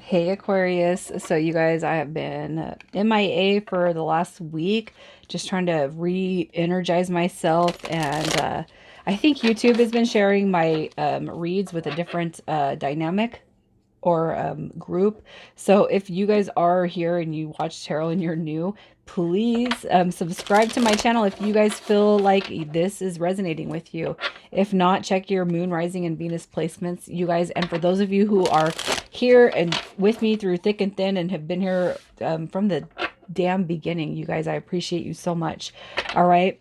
Hey Aquarius. So you guys, I have been MIA for the last week, just trying to re-energize myself. And I think YouTube has been sharing my reads with a different dynamic or group. So if you guys are here and you watch tarot and you're new, please subscribe to my channel if you guys feel like this is resonating with you. If not, check your moon, rising, and Venus placements, you guys. And for those of you who are here and with me through thick and thin and have been here from the damn beginning, you guys, I appreciate you so much. All right.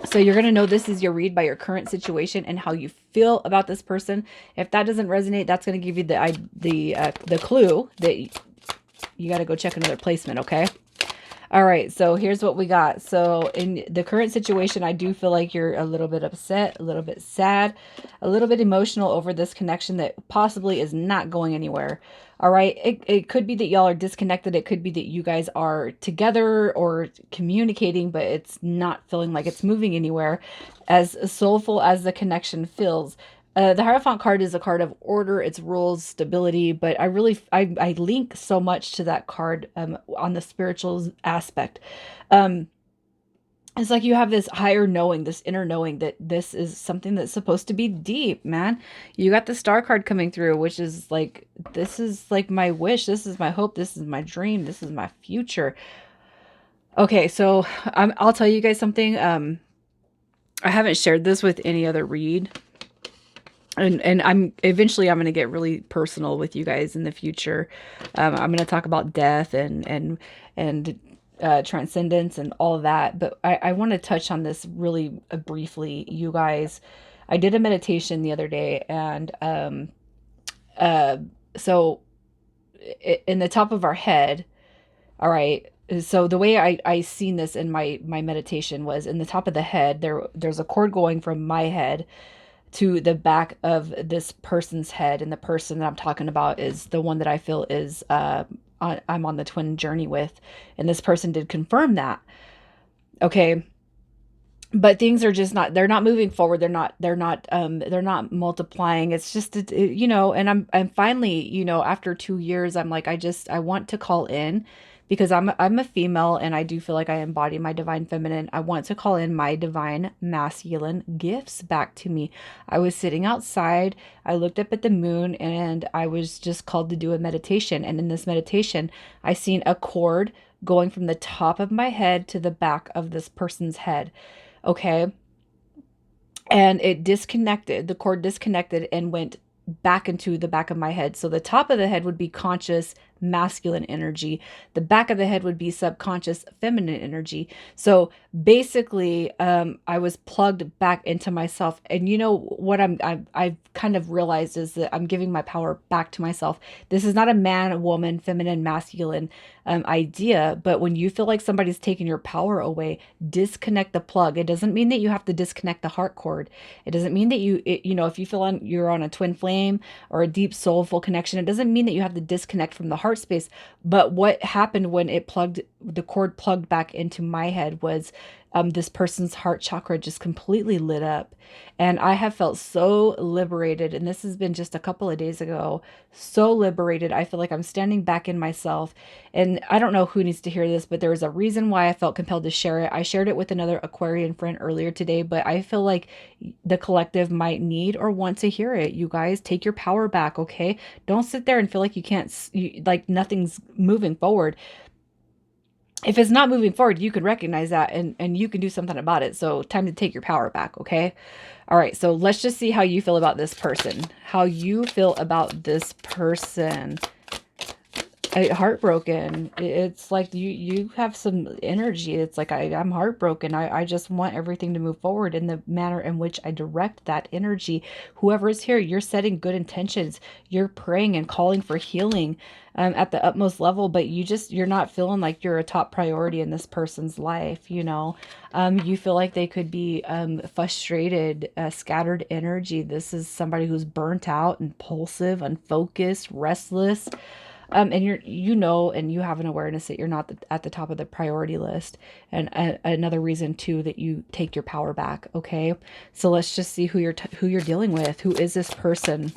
So you're going to know this is your read by your current situation and how you feel about this person. If that doesn't resonate, that's going to give you the clue that you got to go check another placement, okay? All right, so here's what we got. So in the current situation, I do feel like you're a little bit upset, a little bit sad, a little bit emotional over this connection that possibly is not going anywhere. All right, it could be that y'all are disconnected. It could be that you guys are together or communicating, but it's not feeling like it's moving anywhere. As soulful as the connection feels, the Hierophant card is a card of order, it's rules, stability, but I link so much to that card on the spiritual aspect. Um, it's like you have this higher knowing, this inner knowing that this is something that's supposed to be deep, man. You got the Star card coming through, which is like, this is like my wish, this is my hope, this is my dream, this is my future. Okay, so I'll tell you guys something. I haven't shared this with any other read, and I'm eventually I'm going to get really personal with you guys in the future. I'm going to talk about death and transcendence and all of that, but I want to touch on this really briefly, you guys. I did a meditation the other day, and uh, so in the top of our head, all right. So the way I seen this in my meditation was in the top of the head. There's a cord going from my head to the back of this person's head, and the person that I'm talking about is the one that I feel is I'm on the twin journey with, and this person did confirm that. Okay, but things are just not, they're not moving forward, they're not multiplying. It's just and I'm finally, after 2 years, I'm like, I want to call in, because I'm a female and I do feel like I embody my divine feminine. I want to call in my divine masculine gifts back to me. I was sitting outside, I looked up at the moon, and I was just called to do a meditation, and in this meditation I seen a cord going from the top of my head to the back of this person's head. Okay. And it disconnected, the cord disconnected and went back into the back of my head. So the top of the head would be conscious masculine energy. The back of the head would be subconscious feminine energy. So basically, I was plugged back into myself. And you know what I've kind of realized is that I'm giving my power back to myself. This is not a man, woman, feminine, masculine idea. But when you feel like somebody's taking your power away, disconnect the plug. It doesn't mean that you have to disconnect the heart cord. It doesn't mean that if you feel you're on a twin flame or a deep soulful connection, it doesn't mean that you have to disconnect from the heart space. But what happened when the cord plugged back into my head was this person's heart chakra just completely lit up. And I have felt so liberated. And this has been just a couple of days ago. So liberated. I feel like I'm standing back in myself. And I don't know who needs to hear this, but there was a reason why I felt compelled to share it. I shared it with another Aquarian friend earlier today, but I feel like the collective might need or want to hear it. You guys, take your power back, okay? Don't sit there and feel like you can't, like nothing's moving forward. If it's not moving forward, you can recognize that, and you can do something about it. So time to take your power back, okay? All right, so let's just see how you feel about this person. How you feel about this person. Heartbroken. It's like you have some energy. It's like I'm heartbroken. I just want everything to move forward in the manner in which I direct that energy. Whoever is here, you're setting good intentions. You're praying and calling for healing at the utmost level, but you're not feeling like you're a top priority in this person's life. You feel like they could be frustrated, scattered energy. This is somebody who's burnt out, impulsive, unfocused, restless. And and you have an awareness that you're not at the top of the priority list. And another reason too that you take your power back. Okay, so let's just see who you're dealing with. Who is this person?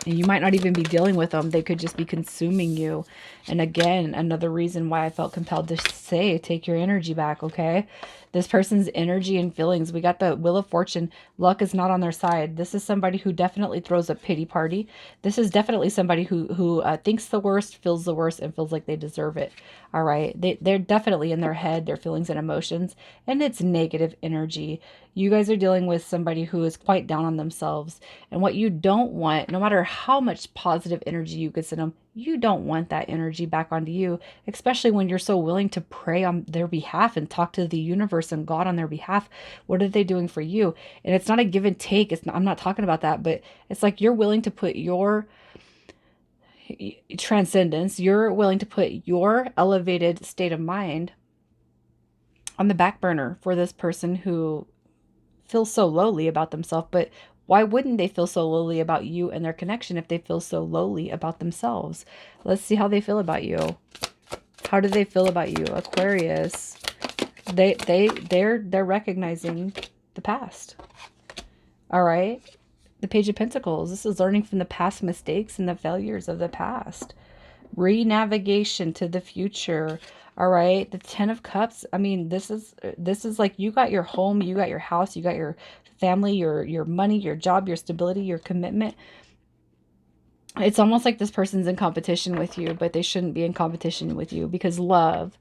And you might not even be dealing with them. They could just be consuming you. And again, another reason why I felt compelled to say, take your energy back, okay? This person's energy and feelings. We got the Wheel of Fortune. Luck is not on their side. This is somebody who definitely throws a pity party. This is definitely somebody who thinks the worst, feels the worst, and feels like they deserve it. All right. They're definitely in their head, their feelings and emotions, and it's negative energy. You guys are dealing with somebody who is quite down on themselves. And what you don't want, no matter how much positive energy you could send them, you don't want that energy back onto you, especially when you're so willing to pray on their behalf and talk to the universe and God on their behalf. What are they doing for you? And it's not a give and take. I'm not talking about that, but it's like you're willing to put your transcendence, you're willing to put your elevated state of mind on the back burner for this person who feels so lowly about themselves. But why wouldn't they feel so lowly about you and their connection if they feel so lowly about themselves? Let's see how they feel about you. How do they feel about you, Aquarius? They're recognizing the past. All right. The Page of Pentacles. This is learning from the past mistakes and the failures of the past. Re-navigation to the future. All right. The Ten of Cups. I mean, this is like you got your home, you got your house, you got your family, your money, your job, your stability, your commitment. It's almost like this person's in competition with you, but they shouldn't be in competition with you because love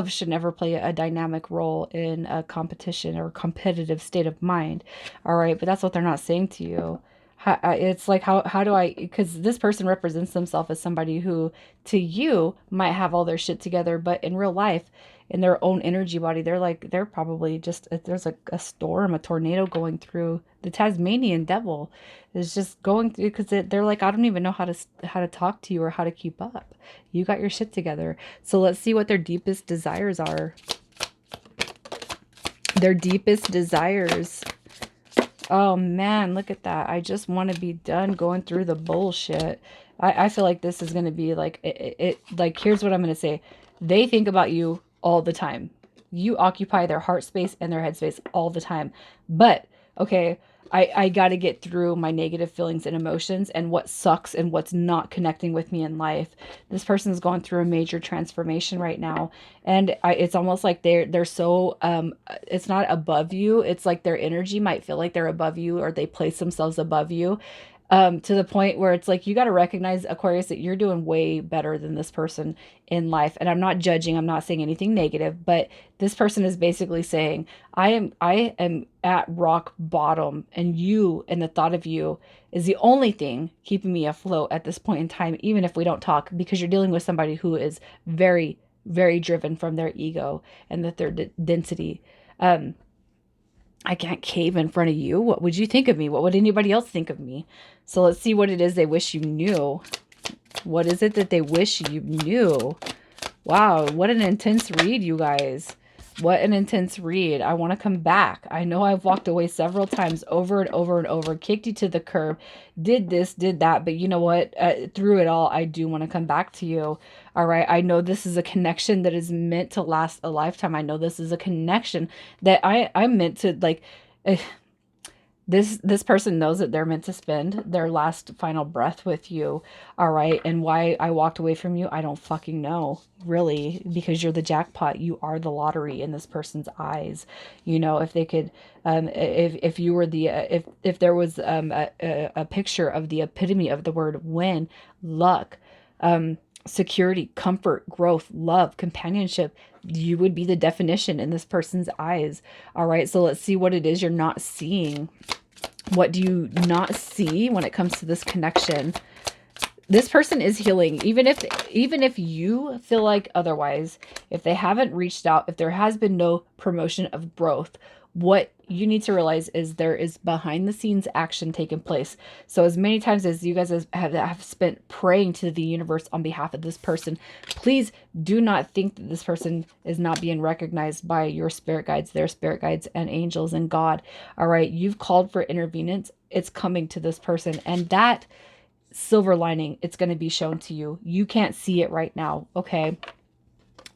should never play a dynamic role in a competition or competitive state of mind. All right. But that's what they're not saying to you. It's like, how do I, because this person represents themselves as somebody who to you might have all their shit together, but in real life, in their own energy body, they're probably just, there's like a storm, a tornado going through. The Tasmanian devil is just going through because they're like, I don't even know how to talk to you or how to keep up. You got your shit together. So let's see what their deepest desires are. Their deepest desires. Oh man, look at that. I just want to be done going through the bullshit. I feel like this is going to be like, like, here's what I'm going to say. They think about you all the time. You occupy their heart space and their head space all the time. But, okay, I got to get through my negative feelings and emotions and what sucks and what's not connecting with me in life. This person's going through a major transformation right now. And it's almost like they're so, it's not above you. It's like their energy might feel like they're above you or they place themselves above you. To the point where it's like you got to recognize, Aquarius, that you're doing way better than this person in life. And I'm not judging, I'm not saying anything negative, but this person is basically saying, I am at rock bottom, and you and the thought of you is the only thing keeping me afloat at this point in time, even if we don't talk, because you're dealing with somebody who is very, very driven from their ego and their density. I can't cave in front of you. What would you think of me? What would anybody else think of me? So let's see what it is they wish you knew. What is it that they wish you knew? Wow, what an intense read, you guys. What an intense read. I want to come back. I know I've walked away several times over and over and over, kicked you to the curb, did this, did that. But you know what? Through it all, I do want to come back to you. All right. I know this is a connection that is meant to last a lifetime. I know this is a connection that I'm meant to like. This person knows that they're meant to spend their last final breath with you. All right. And why I walked away from you, I don't fucking know, really, because you're the jackpot. You are the lottery in this person's eyes. You know, if they could, if you were the, if there was a picture of the epitome of the word win, luck, security, comfort, growth, love, companionship, you would be the definition in this person's eyes. All right. So let's see what it is you're not seeing. What do you not see when it comes to this connection? This person is healing. Even if you feel like otherwise, if they haven't reached out, if there has been no promotion of growth, what you need to realize is there is behind the scenes action taking place. So as many times as you guys have spent praying to the universe on behalf of this person, please do not think that this person is not being recognized by your spirit guides, their spirit guides and angels and God. All right. You've called for intervenance. It's coming to this person, and that silver lining, it's going to be shown to you. You can't see it right now. Okay.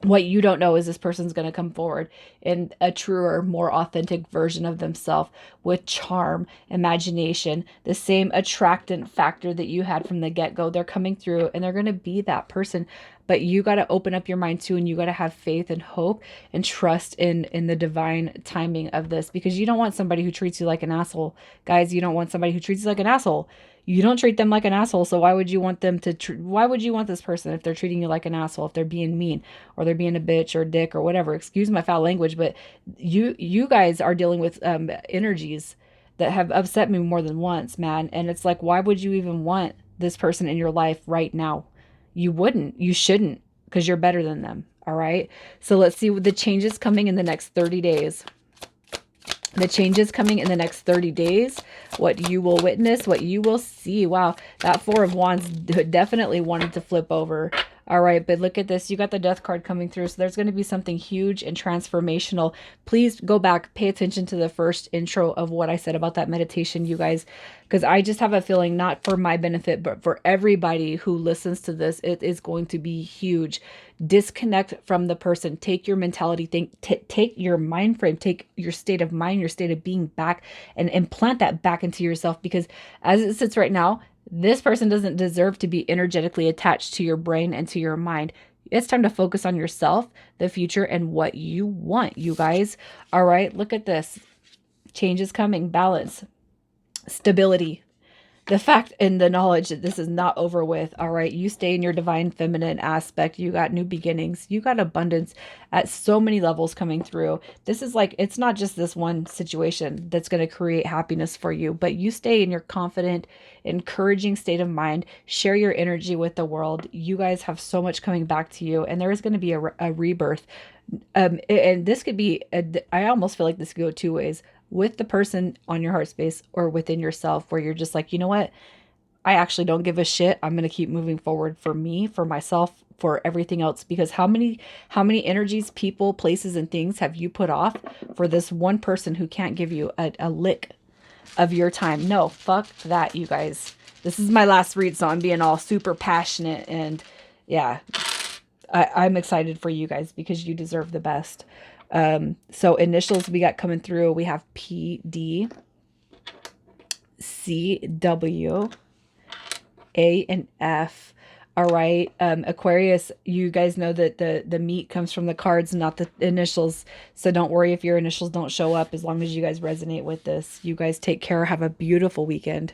What you don't know is this person's going to come forward in a truer, more authentic version of themselves with charm, imagination, the same attractant factor that you had from the get go. They're coming through and they're going to be that person. But you got to open up your mind too, and you got to have faith and hope and trust in the divine timing of this, because you don't want somebody who treats you like an asshole. Guys, you don't want somebody who treats you like an asshole. You don't treat them like an asshole, so why would you want them to why would you want this person if they're treating you like an asshole, if they're being mean, or they're being a bitch or a dick or whatever? Excuse my foul language, but you guys are dealing with energies that have upset me more than once, man. And it's like, why would you even want this person in your life right now? You wouldn't. You shouldn't, because you're better than them. All right. So let's see what the changes coming in the next 30 days. The changes coming in the next 30 days, what you will witness, what you will see. Wow, that Four of Wands definitely wanted to flip over. All right, but look at this. You got the Death card coming through. So there's going to be something huge and transformational. Please go back, pay attention to the first intro of what I said about that meditation, you guys, because I just have a feeling, not for my benefit, but for everybody who listens to this, it is going to be huge. Disconnect from the person. Take your mentality, take your mind frame, take your state of mind, your state of being back, and implant that back into yourself, because as it sits right now, this person doesn't deserve to be energetically attached to your brain and to your mind. It's time to focus on yourself, the future, and what you want, you guys. All right, look at this. Change is coming, balance, stability, the fact and the knowledge that this is not over with. All right, you stay in your divine feminine aspect. You got new beginnings, you got abundance at so many levels coming through. This is like, it's not just this one situation that's going to create happiness for you, but you stay in your confident, encouraging state of mind. Share your energy with the world. You guys have so much coming back to you, and there is going to be a rebirth. And this could be I almost feel like this could go two ways: with the person on your heart space, or within yourself, where you're just like, you know what, I actually don't give a shit. I'm going to keep moving forward for me, for myself, for everything else. Because how many energies, people, places, and things have you put off for this one person who can't give you a lick of your time? No, fuck that, you guys. This is my last read, so I'm being all super passionate, and yeah, I'm excited for you guys because you deserve the best. So initials we got coming through, we have PD, CW, A, and F. All right. Aquarius, you guys know that the meat comes from the cards, not the initials. So don't worry if your initials don't show up, as long as you guys resonate with this. You guys take care. Have a beautiful weekend.